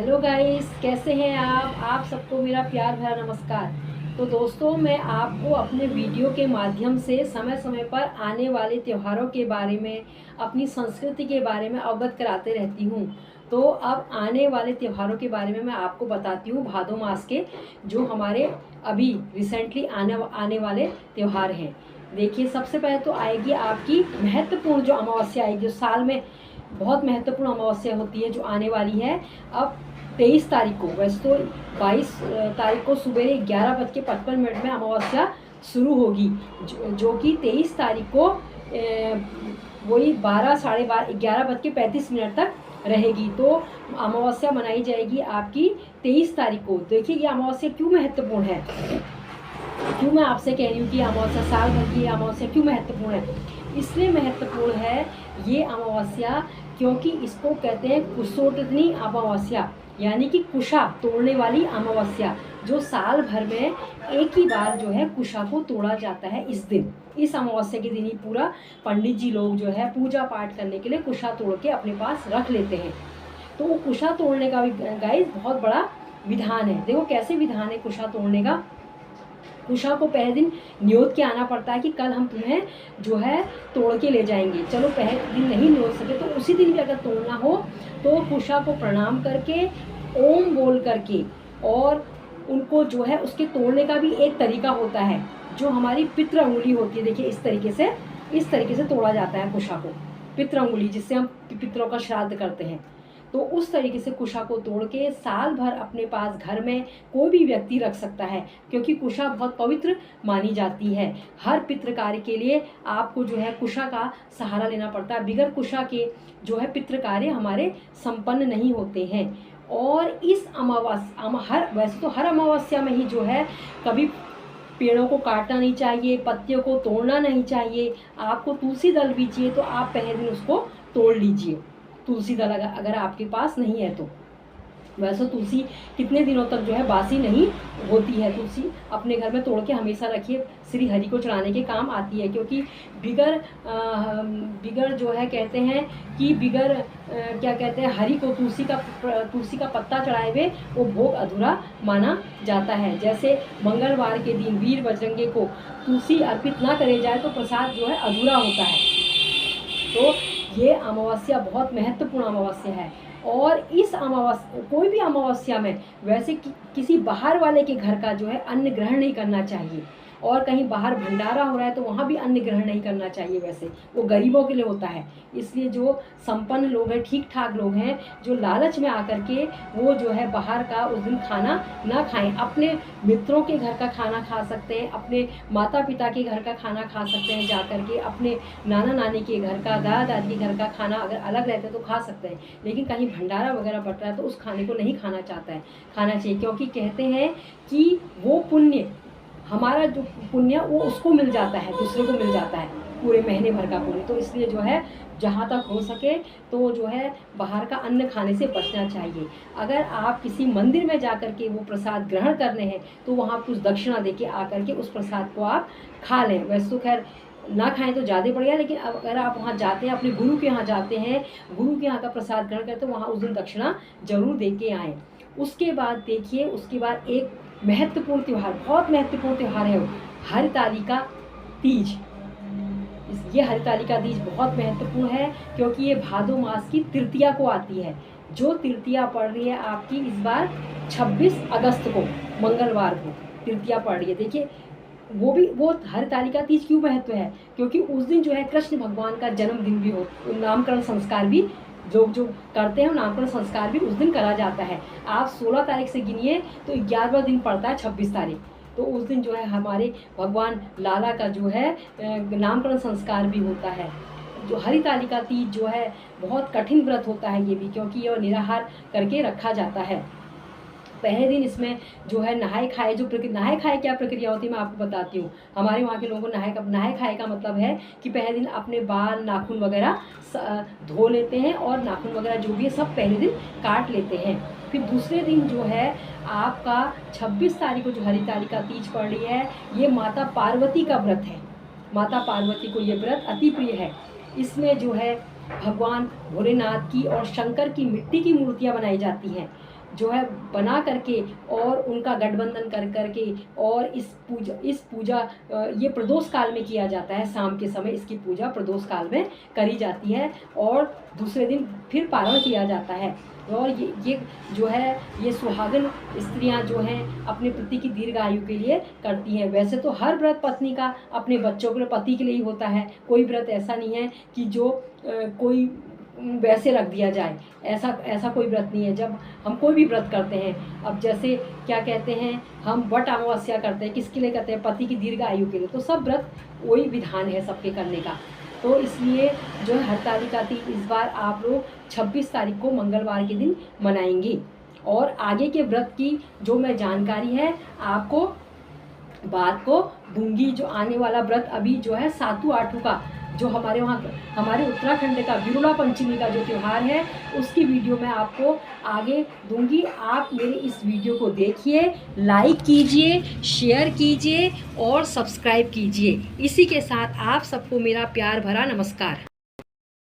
Hello guys, कैसे हैं आप सबको मेरा प्यार भरा नमस्कार। तो दोस्तों, मैं आपको अपने वीडियो के माध्यम से समय समय पर आने वाले त्योहारों के बारे में, अपनी संस्कृति के बारे में अवगत कराते रहती हूँ। तो अब आने वाले त्योहारों के बारे में मैं आपको बताती हूँ, भादो मास के जो हमारे अभी रिसेंटली आने वाले त्यौहार हैं। देखिए, सबसे पहले तो आएगी आपकी महत्वपूर्ण जो अमावस्या आएगी, जो साल में बहुत महत्वपूर्ण अमावस्या होती है, जो आने वाली है अब 23 तारीख को। वैसे तो 22 तारीख को सुबह 11:55 में अमावस्या शुरू होगी, जो कि 23 तारीख को वही 12 साढ़े 11:35 तक रहेगी। तो अमावस्या मनाई जाएगी आपकी 23 तारीख को। देखिए, ये अमावस्या क्यों महत्वपूर्ण है, क्यों मैं आपसे कह रही हूँ कि अमावस्या साल भर की अमावस्या क्यों महत्वपूर्ण है। इसलिए महत्वपूर्ण है ये अमावस्या क्योंकि इसको कहते हैं कुशोटनी अमावस्या, यानी कि कुशा तोड़ने वाली अमावस्या, जो साल भर में एक ही बार जो है कुशा को तोड़ा जाता है। इस दिन, इस अमावस्या के दिन ही पूरा पंडित जी लोग जो है पूजा पाठ करने के लिए कुशा तोड़ के अपने पास रख लेते हैं। तो वो कुशा तोड़ने का भी गाइस बहुत बड़ा विधान है। देखो कैसे विधान है कुशा तोड़ने का। कुशा को पहले दिन न्योत के आना पड़ता है कि कल हम तुम्हें जो है तोड़ के ले जाएंगे। चलो पहले दिन नहीं न्योत सके तो उसी दिन भी अगर तोड़ना हो तो कुशा को प्रणाम करके, ओम बोल करके, और उनको जो है उसके तोड़ने का भी एक तरीका होता है, जो हमारी पितृ अंगुली होती है। देखिए इस तरीके से तोड़ा जाता है कुशा को, पितृ अंगुली, जिससे हम पितरों का श्राद्ध करते हैं। तो उस तरीके से कुशा को तोड़ के साल भर अपने पास घर में कोई भी व्यक्ति रख सकता है, क्योंकि कुशा बहुत पवित्र मानी जाती है। हर पितृ कार्य के लिए आपको जो है कुशा का सहारा लेना पड़ता है। बिगर कुशा के जो है पितृ कार्य हमारे संपन्न नहीं होते हैं। और इस वैसे तो हर अमावस्या में ही जो है कभी पेड़ों को काटना नहीं चाहिए, पत्तियों को तोड़ना नहीं चाहिए। आपको तुलसी दल भी चाहिए तो आप पहले दिन उसको तोड़ लीजिए, तुलसी दल अगर आपके पास नहीं है तो। वैसे तुलसी कितने दिनों तक जो है बासी नहीं होती है। तुलसी अपने घर में तोड़ के हमेशा रखिए, श्री हरि को चढ़ाने के काम आती है। क्योंकि बिगर जो है कहते हैं कि बिगर क्या कहते हैं, हरि को तुलसी का पत्ता चढ़ाए हुए वो भोग अधूरा माना जाता है। जैसे मंगलवार के दिन वीर बजरंगे को तुलसी अर्पित ना करे जाए तो प्रसाद जो है अधूरा होता है। तो ये अमावस्या बहुत महत्वपूर्ण अमावस्या है। और इस अमावस्या, कोई भी अमावस्या में वैसे किसी बाहर वाले के घर का जो है अन्न ग्रहण नहीं करना चाहिए। और कहीं बाहर भंडारा हो रहा है तो वहाँ भी अन्न ग्रहण नहीं करना चाहिए। वैसे वो गरीबों के लिए होता है। इसलिए जो संपन्न लोग हैं, ठीक ठाक लोग हैं, जो लालच में आकर के वो जो है बाहर का उस दिन खाना ना खाएं। अपने मित्रों के घर का खाना खा सकते हैं, अपने माता पिता के घर का खाना खा सकते हैं, जा कर के अपने नाना नानी के घर का, दादा दादी के घर का खाना अगर अलग रहता है तो खा सकते हैं। लेकिन कहीं भंडारा वगैरह बट रहा है तो उस खाने को नहीं खाना चाहिए। क्योंकि कहते हैं कि वो पुण्य, हमारा जो पुण्य वो उसको मिल जाता है, दूसरे को मिल जाता है, पूरे महीने भर का पुण्य। तो इसलिए जो है जहाँ तक हो सके तो जो है बाहर का अन्न खाने से बचना चाहिए। अगर आप किसी मंदिर में जा कर के वो प्रसाद ग्रहण करने हैं तो वहाँ कुछ दक्षिणा देके आकर के उस प्रसाद को आप खा लें। वैसे तो खैर ना खाएं तो ज़्यादा बढ़िया, लेकिन अगर आप वहाँ जाते हैं, अपने गुरु के यहाँ जाते हैं, गुरु के यहाँ का प्रसाद ग्रहण करते तो वहाँ उस दिन दक्षिणा जरूर दे के आएँ। उसके बाद देखिए, उसके बाद एक महत्वपूर्ण त्यौहार, बहुत महत्वपूर्ण त्यौहार है वो हरितालिका तीज। ये हरितालिका तीज बहुत महत्वपूर्ण है क्योंकि ये भादो मास की तृतीया को आती है। जो तृतीया पड़ रही है आपकी इस बार 26 अगस्त को, मंगलवार को तृतीया पड़ रही है। देखिए वो हरितालिका तीज क्यों महत्व है, क्योंकि उस दिन जो है कृष्ण भगवान का जन्मदिन भी हो, नामकरण संस्कार भी जो करते हैं, नामकरण संस्कार भी उस दिन करा जाता है। आप 16 तारीख से गिनिए तो 11वां दिन पड़ता है 26 तारीख। तो उस दिन जो है हमारे भगवान लाला का जो है नामकरण संस्कार भी होता है। जो हरितालिका तीज जो है बहुत कठिन व्रत होता है ये भी, क्योंकि यह निराहार करके रखा जाता है। पहले दिन इसमें जो है नहाए खाए क्या प्रक्रिया होती है मैं आपको बताती हूँ। हमारे वहाँ के लोगों को नहाए खाए का मतलब है कि पहले दिन अपने बाल नाखून वगैरह धो लेते हैं और नाखून वगैरह जो भी है सब पहले दिन काट लेते हैं। फिर दूसरे दिन जो है आपका 26 तारीख को जो हरितालिका तीज पड़ रही है, ये माता पार्वती का व्रत है। माता पार्वती को ये व्रत अति प्रिय है। इसमें जो है भगवान भोलेनाथ की और शंकर की मिट्टी की मूर्तियाँ बनाई जाती हैं। जो है बना करके और उनका गठबंधन कर करके और इस पूजा ये प्रदोष काल में किया जाता है। शाम के समय इसकी पूजा प्रदोष काल में करी जाती है और दूसरे दिन फिर पारण किया जाता है। और ये जो है ये सुहागन स्त्रियां जो हैं अपने पति की दीर्घ आयु के लिए करती हैं। वैसे तो हर व्रत पत्नी का अपने बच्चों के लिए, पति के लिए ही होता है। कोई व्रत ऐसा नहीं है कि जो कोई वैसे रख दिया जाए, ऐसा कोई व्रत नहीं है। जब हम कोई भी व्रत करते हैं, अब जैसे क्या कहते हैं, हम वट अमावस्या करते हैं, किसके लिए करते हैं? पति की दीर्घ आयु के लिए। तो सब व्रत वही विधान है सबके करने का। तो इसलिए जो है हरतालिका तीज इस बार आप लोग 26 तारीख को मंगलवार के दिन मनाएंगे। और आगे के व्रत की जो मैं जानकारी है आपको बात को दूंगी। जो आने वाला व्रत अभी जो है सातु आठू का, जो हमारे वहाँ हमारे उत्तराखंड का विरुला पंचमी का जो त्यौहार है, उसकी वीडियो मैं आपको आगे दूंगी। आप मेरे इस वीडियो को देखिए, लाइक कीजिए, शेयर कीजिए और सब्सक्राइब कीजिए। इसी के साथ आप सबको मेरा प्यार भरा नमस्कार।